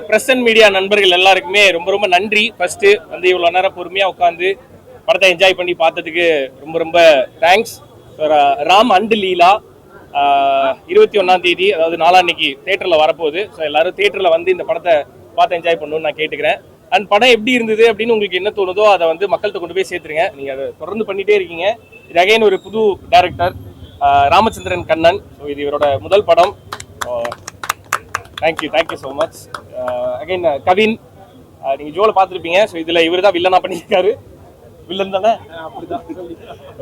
Press and media நண்பர்கள் எல்லாருக்குமே ரொம்ப ரொம்ப நன்றி. ஃபர்ஸ்ட் வந்து இவ்வளவு நேரம் பொறுமையா உட்காந்து படத்தை என்ஜாய் பண்ணி பார்த்ததுக்கு ரொம்ப ரொம்ப தேங்க்ஸ். ராம் அண்ட் லீலா 21ஆம் தேதி அதாவது நாளான்னைக்கு தியேட்டர்ல வரப்போகுது. ஸோ எல்லாரும் தியேட்டர்ல வந்து இந்த படத்தை பார்த்து என்ஜாய் பண்ணணும்னு நான் கேட்டுக்கிறேன். அண்ட் படம் எப்படி இருந்தது அப்படின்னு உங்களுக்கு என்ன தோணுதோ அதை வந்து மக்கள்கிட்ட கொண்டு போய் சேர்த்துருங்க. நீங்க அதை தொடர்ந்து பண்ணிட்டே இருக்கீங்க. இது அகைன் ஒரு புது டைரக்டர் ராமச்சந்திரன் கண்ணன். ஸோ இது இவரோட முதல் படம். Thank you so much. Again Kavin, நீங்கள் ஜோவில் பார்த்துருப்பீங்க. ஸோ இதில் இவர் தான் வில்லனா பண்ணியிருக்காரு. வில்லன் தானே? அப்படிதான்.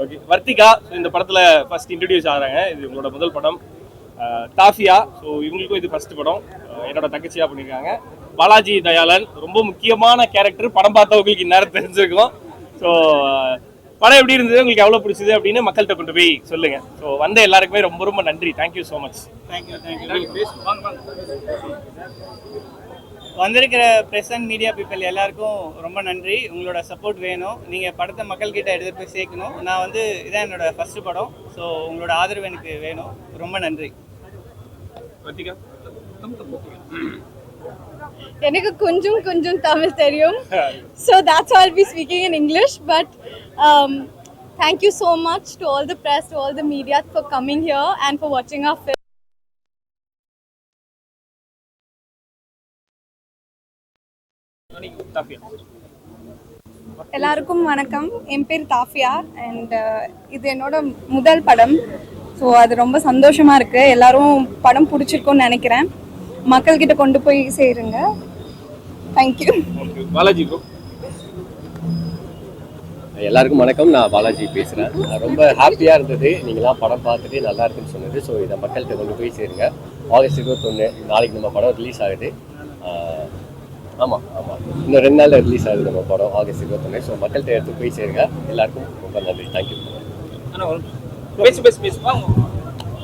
ஓகே. வர்த்திகா இந்த படத்தில் ஃபர்ஸ்ட் இன்ட்ரடியூஸ் ஆகிறாங்க. இது உங்களோட முதல் படம். தாஃபியா, ஸோ இவங்களுக்கும் இது ஃபர்ஸ்ட் படம். என்னோட தங்கச்சியாக பண்ணியிருக்காங்க. பாலாஜி தயாளன் ரொம்ப முக்கியமான கேரக்டர். படம் பார்த்தவங்களுக்கு இந்நேரம் தெரிஞ்சிருக்கும். ஸோ படம் எப்படி இருந்தது, உங்களுக்கு எவ்வளோ பிடிச்சது அப்படின்னு மக்கள்கிட்ட கொண்டு போய் சொல்லுங்க. ஸோ வந்த எல்லாருக்குமே ரொம்ப ரொம்ப நன்றி. Thank you so much. வந்திருக்கிற ப்ரெஸ் அண்ட் மீடியா பீப்புள் எல்லாருக்கும் ரொம்ப நன்றி. உங்களோட சப்போர்ட் வேணும். நீங்கள் படத்தை மக்கள்கிட்ட எடுத்துகிட்டு போய் சேர்க்கணும். நான் வந்து இதான் என்னோட ஃபர்ஸ்ட் படம். ஸோ உங்களோட ஆதரவு எனக்கு வேணும். ரொம்ப நன்றி. எனக்கு கொஞ்சம் தமிழ் தெரியும். So that's why I'll be speaking in English, but thank you so much to all the press, to all the media for coming here and for watching our film. எல்லாருக்கும் வணக்கம். என் பேர் தாஃபியா அண்ட் இது என்னோட முதல் படம். ஸோ அது ரொம்ப சந்தோஷமா இருக்கு. எல்லாரும் படம் பிடிச்சிருக்கும்னு நினைக்கிறேன். மக்கள்கிட்ட கொண்டு போய் சேருங்க. தேங்க்யூ. பாலாஜி ப்ரோ. எல்லாருக்கும் வணக்கம். நான் பாலாஜி பேசுகிறேன். ரொம்ப ஹாப்பியாக இருந்தது நீங்களாம் படம் பார்த்துட்டு நல்லா இருக்குன்னு சொன்னது. ஸோ இதை மக்கள்கிட்ட கொண்டு போய் சேருங்க. ஆகஸ்ட் 21 நாளைக்கு நம்ம படம் ரிலீஸ் ஆகுது. ஆமாம் இன்னும் 2 நாளில் ரிலீஸ் ஆகுது நம்ம படம் ஆகஸ்ட் 21. ஸோ மக்கள்கிட்ட எடுத்து போய் சேருங்க. எல்லாருக்கும் ரொம்ப நன்றி. தேங்க்யூ.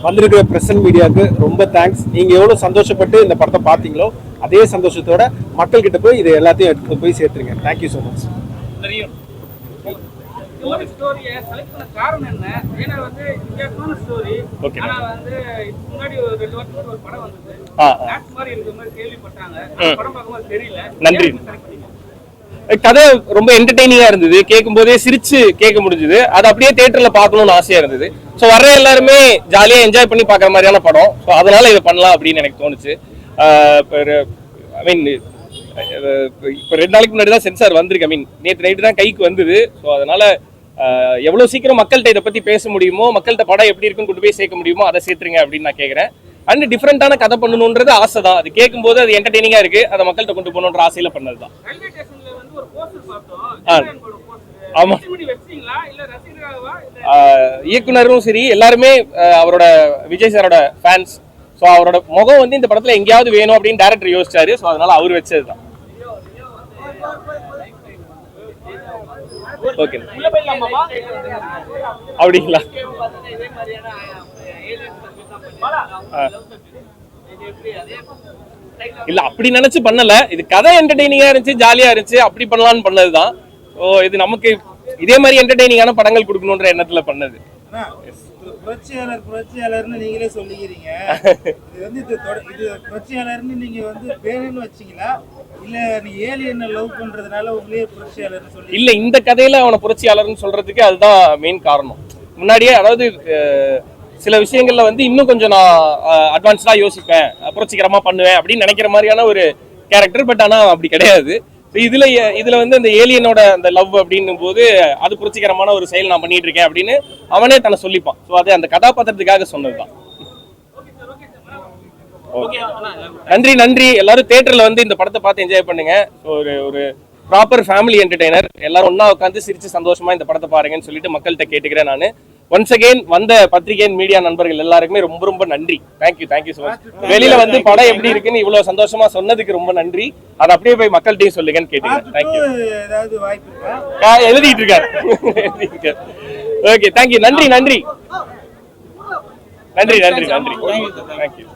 வந்திருக்கிற பிரஸ் அண்ட் மீடியாவுக்கு ரொம்ப தேங்க்ஸ். நீங்கள் எவ்வளோ சந்தோஷப்பட்டு இந்த படத்தை பார்த்தீங்களோ அதே சந்தோஷத்தோட மக்கள்கிட்ட போய் இது எல்லாத்தையும் எடுத்து போய் சேர்த்துருங்க. Thank you so much. நன்றி. கதை ரொம்ப என்டர்டெய்னிங்கா இருந்தது. கேட்கும் போதே சிரிச்சு கேட்க முடிஞ்சது. அது அப்படியே தியேட்டர்ல பார்க்கணும்னு ஆசையா இருந்தது. ஸோ வர்ற எல்லாருமே ஜாலியா என்ஜாய் பண்ணி பார்க்குற மாதிரியான படம். ஸோ அதனால இதை பண்ணலாம் அப்படின்னு எனக்கு தோணுச்சு. ஐ மீன் இப்போ 2 நாளைக்கு முன்னாடி தான் சென்சார் வந்திருக்கு. ஐ மீன் நேற்று நைட்டு தான் கைக்கு வந்தது. ஸோ அதனால எவ்வளோ சீக்கிரம் மக்கள்கிட்ட இதை பற்றி பேச முடியுமோ, மக்கள்கிட்ட படம் எப்படி இருக்குன்னு கொண்டு போய் சேர்க்க முடியுமோ அதை சேர்த்துருங்க அப்படின்னு நான் கேட்குறேன். அண்ட் டிஃப்ரெண்டான கதை பண்ணணுன்றது ஆசை தான். அது கேட்கும்போது அது என்டர்டெய்னிங்காக இருக்கு. அதை மக்கள்கிட்ட கொண்டு போகணுன்ற ஆசையில பண்ணது தான். ஆமா, இயக்குனரும் சரி எல்லாருமே அவரோட விஜய் சாரோட ஃபேன்ஸ். ஸோ அவரோட முகம் வந்து இந்த படத்துல எங்கேயாவது வேணும் அப்படின்னு டைரக்டர் யோசிச்சாரு. ஸோ அதனால அவர் வச்சதுதான். ஓகே, அப்படிங்களா? இல்ல அப்படி நினைச்சு பண்ணல. இது கதை என்டர்டெய்னிங்கா இருந்துச்சு, ஜாலியா இருந்துச்சு, அப்படி பண்ணலாம்னு பண்ணதுதான். ஸோ இது நமக்கு இதே மாதிரி என்டர்டெய்னிங்கான படங்கள் கொடுக்கணுன்ற எண்ணத்துல பண்ணது. புரட்சியாளர்னு நீங்களே சொல்லிக்கிறீங்க. இது வந்து இது புரட்சியாளர்னு நீங்க வந்து பேருன்னு வச்சீங்களா, இல்ல நீ ஏலியனை லவ் பண்றதுனால உங்களே புரட்சியாளர்னு சொல்லி? இல்ல, இந்த கதையில அவனை புரட்சியாளர்னு சொல்றதுக்கு அதுதான் மெயின் காரணம். முன்னாடியே அதாவது சில விஷயங்கள்ல வந்து இன்னும் கொஞ்சம் நான் அட்வான்ஸ்டா யோசிப்பேன், புரட்சிகரமா பண்ணுவேன் அப்படின்னு நினைக்கிற மாதிரியான ஒரு கேரக்டர். பட் ஆனா அப்படி கிடையாது. இதுல வந்து அந்த ஏலியனோட அந்த லவ் அப்படின்னும் போது அது புரட்சிகரமான ஒரு செயல் நான் பண்ணிட்டு இருக்கேன் அப்படின்னு அவனே தன்னை சொல்லிப்பான். ஸோ அது அந்த கதாபாத்திரத்துக்காக சொன்னதுதான். நன்றி. எல்லாரும் தியேட்டர்ல வந்து இந்த படத்தை பார்த்து என்ஜாய் பண்ணுங்க. ஒரு ப்ராப்பர் ஃபேமிலி என்டர்டெய்னர். எல்லாரும் ஒன்னா உட்காந்து சிரிச்சு சந்தோஷமா இந்த படத்தை பாருங்கன்னு சொல்லிட்டு மக்கள்கிட்ட கேட்டுக்கிறேன். நான் ஒன்ஸ் அகெயின் வந்த பத்திரிகை மீடியா நண்பர்கள் எல்லாருக்குமே ரொம்ப ரொம்ப நன்றி. Thank you so much. வெளியில வந்து படம் எப்படி இருக்குன்னு இவ்வளவு சந்தோஷமா சொன்னதுக்கு ரொம்ப நன்றி. அதை அப்படியே போய் மக்கள்கிட்டையும் சொல்லுங்கன்னு கேட்டுக்கிறேன். தேங்க்யூ. எழுதிட்டு இருக்காரு. Okay, thank you. நன்றி. தேங்க்யூ.